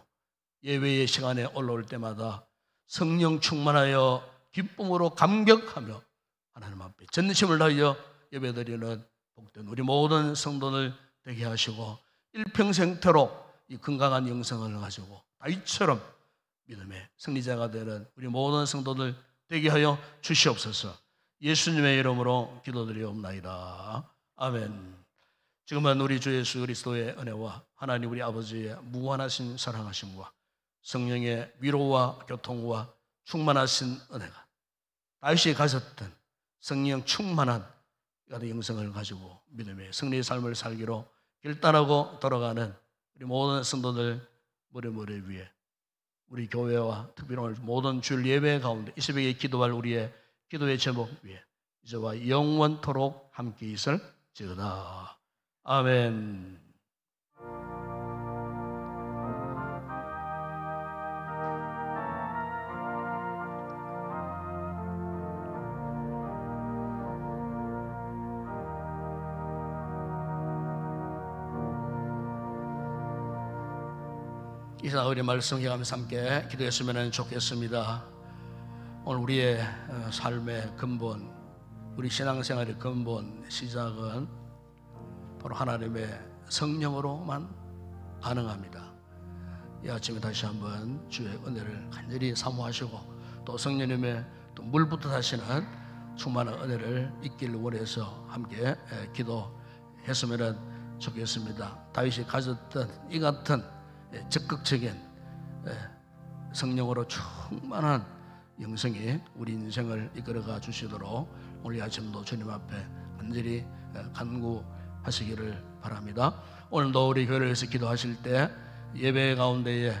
예배의 시간에 올라올 때마다 성령 충만하여 기쁨으로 감격하며 하나님 앞에 전심을 다하여 예배드리는 복된 우리 모든 성도들 되게 하시고 일평생토록 이 건강한 영성을 가지고 다윗처럼 믿음의 승리자가 되는 우리 모든 성도들 되게 하여 주시옵소서. 예수님의 이름으로 기도드리옵나이다. 아멘. 지금은 우리 주 예수 그리스도의 은혜와 하나님 우리 아버지의 무한하신 사랑하심과 성령의 위로와 교통과 충만하신 은혜가 다윗이 가졌던 성령 충만한 영성을 가지고 믿음의 승리의 삶을 살기로 결단하고 돌아가는 우리 모든 성도들 머리 위에 우리 교회와 특별히 모든 주일 예배 가운데 이 새벽에 기도할 우리의 기도의 제목 위에 이제와 영원토록 함께 있을지어다. 아멘. 이 사흘의 말씀 기하면서 함께 기도했으면 좋겠습니다. 오늘 우리의 삶의 근본, 우리 신앙생활의 근본 시작은 바로 하나님의 성령으로만 가능합니다. 이 아침에 다시 한번 주의 은혜를 간절히 사모하시고 또 성령님의 또 물부터 다시는 충만한 은혜를 잊기를 원해서 함께 기도했으면 좋겠습니다. 다윗이 가졌던 이 같은 적극적인 성령으로 충만한 영성이 우리 인생을 이끌어가 주시도록 오늘 아침도 주님 앞에 간절히 간구하시기를 바랍니다. 오늘도 우리 교회를 위해서 기도하실 때 예배 가운데에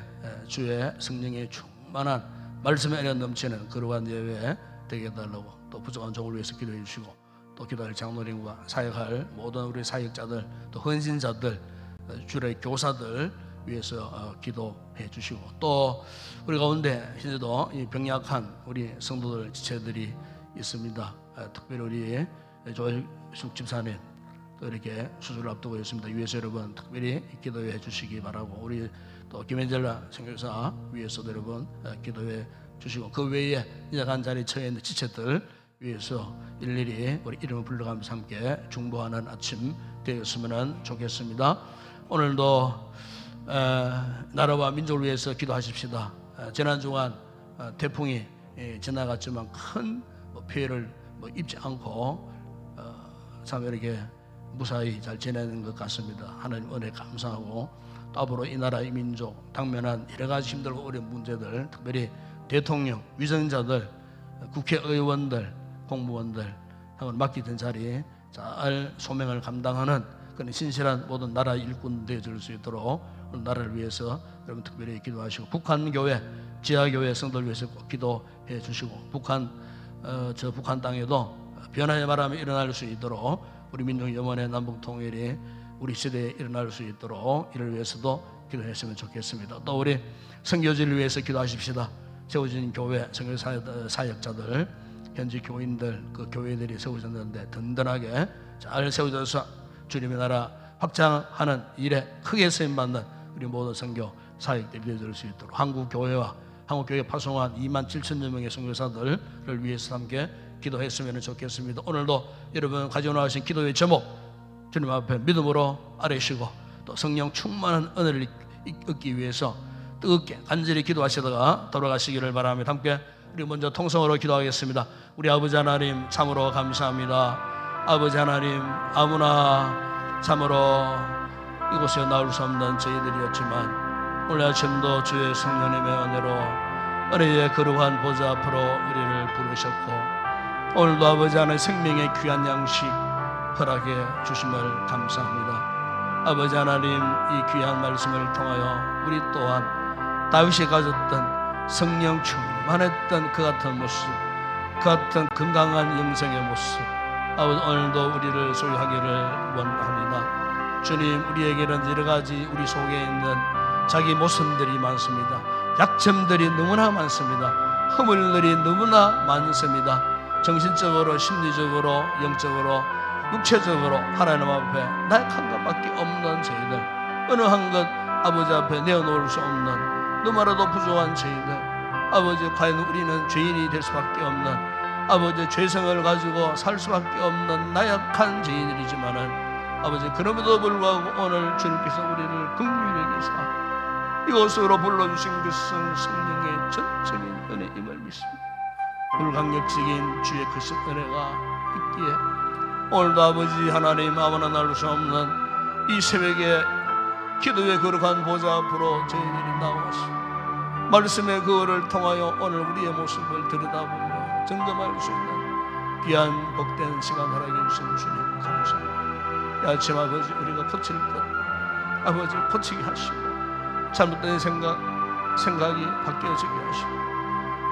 주의 성령의 충만한 말씀에 은혜 넘치는 그러한 예배 되게 해달라고 또 부족한 종을 위해서 기도해 주시고 또 기도할 장로님과 사역할 모든 우리 사역자들 또 헌신자들 주의 교사들 위해서 기도해 주시고 또 우리 가운데 현재도 병약한 우리 성도들 지체들이 있습니다. 특별히 우리 조혜숙 집사님 또 이렇게 수술을 앞두고 있습니다. 위해서 여러분 특별히 기도해 주시기 바라고 우리 또 김현젤라 선교사 위해서도 여러분 기도해 주시고 그 외에 이제간 자리에 처해 있는 지체들 위해서 일일이 우리 이름을 불러가면서 함께 중보하는 아침 되었으면 좋겠습니다. 오늘도 나라와 민족을 위해서 기도하십시다. 지난 주간 태풍이 지나갔지만 큰 피해를 입지 않고 참 이렇게 무사히 잘 지내는 것 같습니다. 하나님 은혜 감사하고 또 앞으로 이 나라 이 민족 당면한 여러 가지 힘들고 어려운 문제들 특별히 대통령, 위선자들, 국회의원들, 공무원들 하고 맡기던 자리에 잘 소명을 감당하는 그런 신실한 모든 나라 일꾼 되어줄 수 있도록 나라를 위해서 여러분 특별히 기도하시고 북한 교회, 지하 교회 성도를 위해서 꼭 기도해 주시고 북한 땅에도 변화의 바람이 일어날 수 있도록 우리 민족 영원의 남북 통일이 우리 시대에 일어날 수 있도록 이를 위해서도 기도했으면 좋겠습니다. 또 우리 선교지를 위해서 기도하십시다. 세워진 교회, 선교 사역자들, 현지 교인들, 그 교회들이 세워졌는데 든든하게 잘 세워져서 주님의 나라 확장하는 일에 크게 쓰임받는 우리 모든 선교 사역들이 되어줄 수 있도록 한국교회와 한국교회 파송한 27,000여 명의 선교사들을 위해서 함께 기도했으면 좋겠습니다. 오늘도 여러분 가져나가신 기도의 제목 주님 앞에 믿음으로 아뢰시고 또 성령 충만한 은혜를 얻기 위해서 뜨겁게 간절히 기도하시다가 돌아가시기를 바랍니다. 함께 우리 먼저 통성으로 기도하겠습니다. 우리 아버지 하나님 참으로 감사합니다. 아버지 하나님 아무나 참으로 이곳에 나올 수 없는 저희들이었지만 오늘 아침도 주의 성령님의 은혜로 은혜의 거룩한 보좌 앞으로 우리를 부르셨고 오늘도 아버지 하나님 생명의 귀한 양식 허락해 주심을 감사합니다. 아버지 하나님 이 귀한 말씀을 통하여 우리 또한 다윗이 가졌던 성령 충만했던 그 같은 모습 그 같은 건강한 영성의 모습 아버지 오늘도 우리를 소유하기를 원합니다. 주님, 우리에게는 여러 가지 우리 속에 있는 자기 모습들이 많습니다. 약점들이 너무나 많습니다. 허물들이 너무나 많습니다. 정신적으로, 심리적으로, 영적으로, 육체적으로 하나님 앞에 나약한 것밖에 없는 저희들, 어느 한 것 아버지 앞에 내어놓을 수 없는 너무나도 부족한 저희들, 아버지, 과연 우리는 죄인이 될 수밖에 없는, 아버지, 죄성을 가지고 살 수밖에 없는 나약한 죄인들이지만은 아버지, 그럼에도 불구하고 오늘 주님께서 우리를 긍휼히 여기사 이곳으로 불러주신 것은 성령의 전적인 은혜임을 믿습니다. 불강력적인 주의 크신 은혜가 있기에 오늘도 아버지 하나님, 아무나 나눌 수 없는 이 새벽에 기도의 거룩한 보좌 앞으로 저희들이 나와서 말씀의 그거를 통하여 오늘 우리의 모습을 들여다보며 점검할 수 있는 귀한 복된 시간 허락해 주신 주님 감사합니다. 아침 아버지, 우리가 고칠 것 아버지 고치게 하시고, 잘못된 생각이 바뀌어지게 하시고,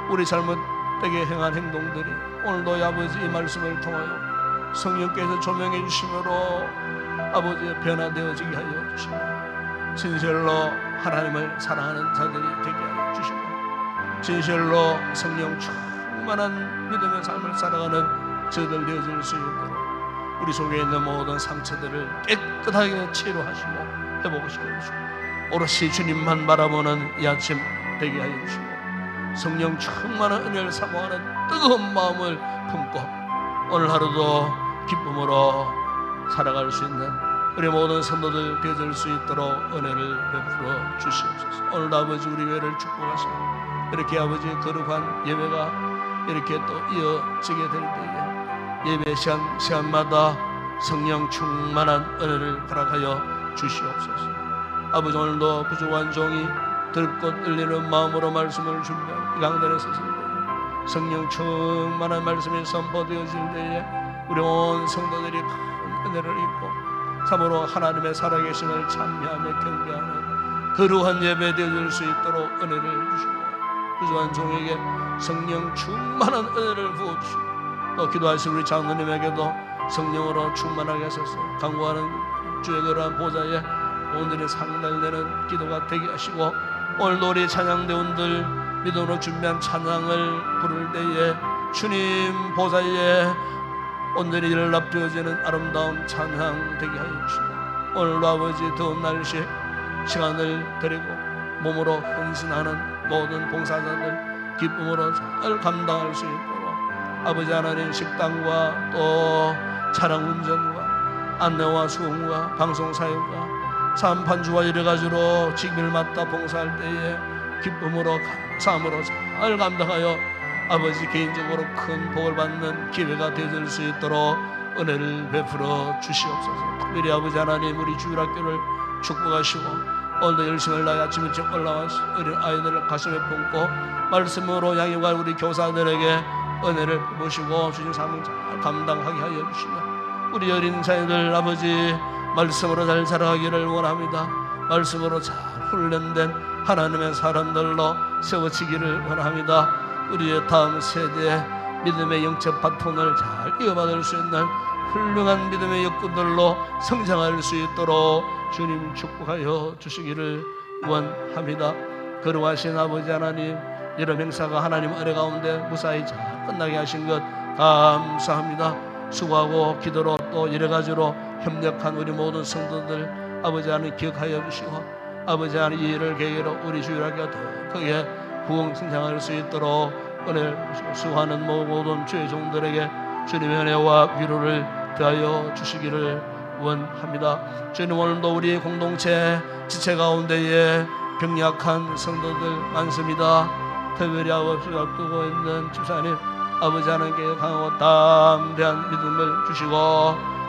우리 잘못되게 행한 행동들이 오늘도 아버지 이 말씀을 통하여 성령께서 조명해 주심으로 아버지 변화되어지게 하여 주시고, 진실로 하나님을 사랑하는 자들이 되게 하여 주시고, 진실로 성령 충만한 믿음의 삶을 살아가는 저들 되어질 수 있도록 우리 속에 있는 모든 상처들을 깨끗하게 치료하시고 회복시켜 주시고, 오롯이 주님만 바라보는 이 아침 되게 하여 주시고, 성령 충만한 은혜를 사모하는 뜨거운 마음을 품고 오늘 하루도 기쁨으로 살아갈 수 있는 우리 모든 성도들 되어질 수 있도록 은혜를 베풀어 주시옵소서. 오늘도 아버지 우리 교회를 축복하시고, 이렇게 아버지 거룩한 예배가 이렇게 또 이어지게 될 때에 예배 시간마다 성령 충만한 은혜를 허락하여 주시옵소서. 아버지, 오늘도 부족한 종이 들꽃 들리는 마음으로 말씀을 준비하고 이 강단에 섰을 때에 성령 충만한 말씀이 선포되어질 때에 우리 온 성도들이 큰 은혜를 입고 참으로 하나님의 살아계심을 찬미하며 경배하는 거룩한 예배 되어질 수 있도록 은혜를 주시고, 부족한 종에게 성령 충만한 은혜를 부어주시고, 또 기도하신 우리 장로님에게도 성령으로 충만하게 하셔서 강구하는 주의 거룩한 보좌에 오늘의 상달되는 기도가 되게 하시고, 오늘도 우리 찬양대원들 믿음으로 준비한 찬양을 부를 때에 주님 보좌에 오늘이 연락되어지는 아름다운 찬양 되게 하여 주시고, 오늘도 아버지 더운 날씨 시간을 드리고 몸으로 헌신하는 모든 봉사자들 기쁨으로 잘 감당할 수 있도록 아버지 하나님, 식당과 또 차량 운전과 안내와 수공과 방송사역과 사업판주와 여러 가지로 직임을 맡아 봉사할 때에 기쁨으로 감사함으로 잘 감당하여 아버지 개인적으로 큰 복을 받는 기회가 되어질 수 있도록 은혜를 베풀어 주시옵소서. 특별히 아버지 하나님, 우리 주일학교를 축복하시고 오늘도 열심을 다해 아침 일찍 올라와서 어린 아이들을 가슴에 품고 말씀으로 양육할 우리 교사들에게 은혜를 보시고 주신 삶을 잘 감당하게 하여 주시며, 우리 어린 자녀들 아버지 말씀으로 잘 자라가기를 원합니다. 말씀으로 잘 훈련된 하나님의 사람들로 세워지기를 원합니다. 우리의 다음 세대 믿음의 영적 바톤을 잘 이어받을 수 있는 훌륭한 믿음의 역군들로 성장할 수 있도록 주님 축복하여 주시기를 원합니다. 거룩하신 아버지 하나님, 여러 행사가 하나님 은혜 가운데 무사히 잘 끝나게 하신 것 감사합니다. 수고하고 기도로 또 여러 가지로 협력한 우리 모든 성도들 아버지 하나님 기억하여 주시고, 아버지 하나님 이 일을 계기로 우리 주일학교가 더 크게 부흥 성장할 수 있도록 은혜를 주시고, 수고하는 모든 주의 종들에게 주님의 은혜와 위로를 더하여 주시기를 원합니다. 주님, 오늘도 우리 공동체 지체 가운데에 병약한 성도들 많습니다. 특별히 아버지를 앞두고 있는 집사님 아버지 하나님께 강하고 담대한 믿음을 주시고,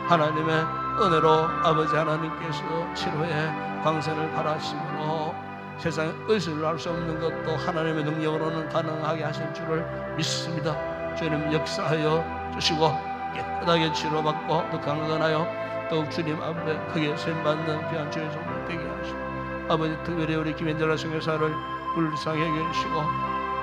하나님의 은혜로 아버지 하나님께서 치료의 광선을 바라심으로 세상에 의술을 할 수 없는 것도 하나님의 능력으로는 가능하게 하실 줄을 믿습니다. 주님 역사하여 주시고 깨끗하게 치료받고 또 강건하여 더욱 주님 앞에 크게 쓰임받는 귀한 주의 종들 되게 하시고, 아버지 특별히 우리 김현철 성교사를 불쌍히 여기시고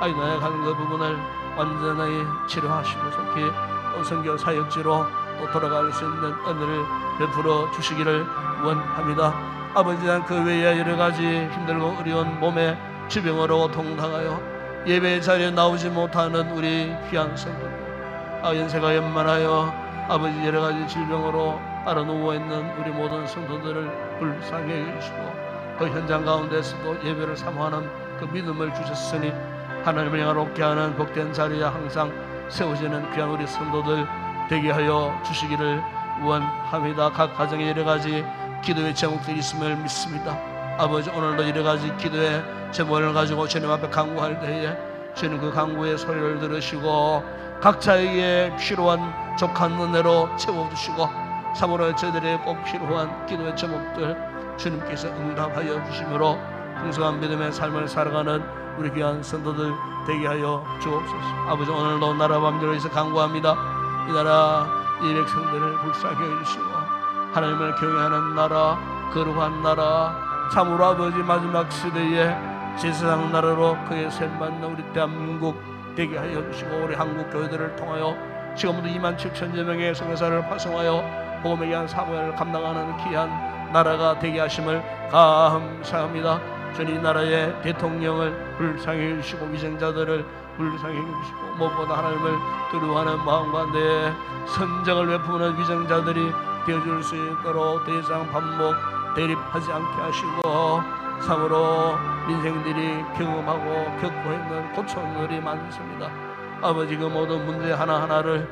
아이나의 가는 그 부분을 완전히 치료하시고 속히 또 선교 사역지로 또 돌아갈 수 있는 은혜를 베풀어 주시기를 원합니다. 아버지, 그 외에 여러 가지 힘들고 어려운 몸에 질병으로 고통당하여 예배 자리에 나오지 못하는 우리 귀한 성도들, 연세가 연만하여 아버지 여러 가지 질병으로 따라 누워있는 우리 모든 성도들을 불쌍히 해주시고, 그 현장 가운데서도 예배를 사모하는 그 믿음을 주셨으니 하나님을 영화롭게 하는 복된 자리에 항상 세워지는 귀한 우리 성도들 되게 하여 주시기를 원합니다. 각 가정에 여러 가지 기도의 제목들이 있음을 믿습니다. 아버지, 오늘도 여러 가지 기도의 제목을 가지고 주님 앞에 간구할 때에 주님 그 간구의 소리를 들으시고 각자에게 필요한 족한 은혜로 채워주시고, 참으로 저희들의 꼭 필요한 기도의 제목들 주님께서 응답하여 주심으로 풍성한 믿음의 삶을 살아가는 우리 귀한 성도들 되게 하여 주옵소서. 아버지, 오늘도 나라 밤대로 위해서 간구합니다. 이 나라 이 백성들을 불쌍히 해주시고 하나님을 경외하는 나라, 거룩한 나라, 참으로 아버지 마지막 시대에 제사장 나라로 그의 샘받는 우리 대한민국 되게 하여 주시고, 우리 한국 교회들을 통하여 지금도 27,000여 명의 성교사를 파송하여 복음에 대한 사명을 감당하는 귀한 나라가 되게 하심을 감사합니다. 주님, 이 나라의 대통령을 불쌍히 해주시고 위정자들을 불쌍히 해주시고, 무엇보다 하나님을 두려워하는 마음과 내 선정을 베푸는 위정자들이 되어줄 수 있도록 더 이상 반복 대립하지 않게 하시고, 참으로 민생들이 경험하고 겪고 있는 고초들이 많습니다. 아버지, 그 모든 문제 하나하나를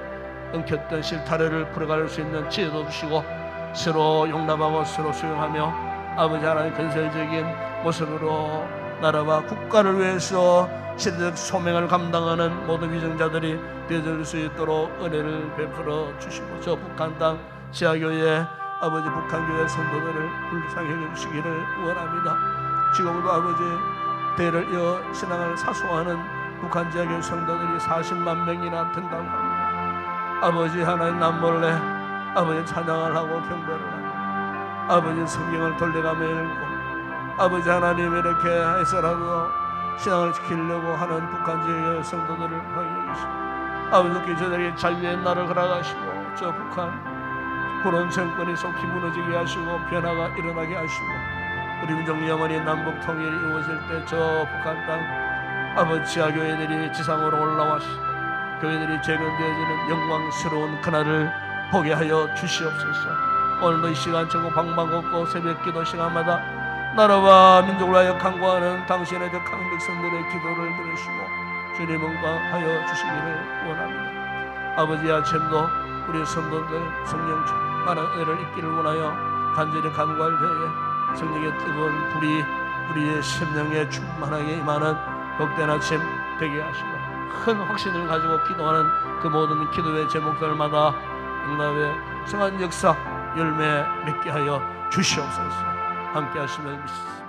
엉켰던 실타래를 풀어갈 수 있는 지혜도 주시고, 서로 용납하고 서로 수용하며 아버지 하나님 건설적인 모습으로 나라와 국가를 위해서 시대적 소명을 감당하는 모든 위정자들이 되어줄 수 있도록 은혜를 베풀어 주시고, 저 북한 땅 지하교회 아버지 북한교회 성도들을 불쌍히 해주시기를 원합니다. 지금도 아버지 대를 이어 신앙을 사수하는 북한 지하교회 성도들이 40만 명이나 된다고 합니다. 아버지 하나님, 남몰래 아버지 찬양을 하고 경배를 하고 아버지 성경을 돌려가며 읽고 아버지 하나님 이렇게 해서라도 신앙을 지키려고 하는 북한 지역의 성도들을 허용해 주시고, 아버지께 저들에게 자유의 날을 허락하시고, 저 북한 불온 정권이 속히 무너지게 하시고 변화가 일어나게 하시고, 우리 민족 영원히 남북 통일이 이루어질 때 저 북한 땅 아버지 지하교회들이 지상으로 올라와시고 교회들이 재건되어지는 영광스러운 그날을 보게 하여 주시옵소서. 오늘도 이 시간 전국 방방곡곡 새벽 기도 시간마다 나라와 민족을 하여 간구하는 당신의 덕한 백성들의 기도를 들으시고 주님 응답하여 주시기를 원합니다. 아버지, 아침도 우리 성도들 성령 충만한 은혜를 입기를 원하여 간절히 간구할 때에 성령의 뜨거운 불이 우리의 심령에 충만하게 임하는 복된 아침 되게 하시고, 큰 확신을 가지고 기도하는 그 모든 기도의 제목들마다 응답의 성한 역사 열매 맺게 하여 주시옵소서. 함께 하시면 믿습니다.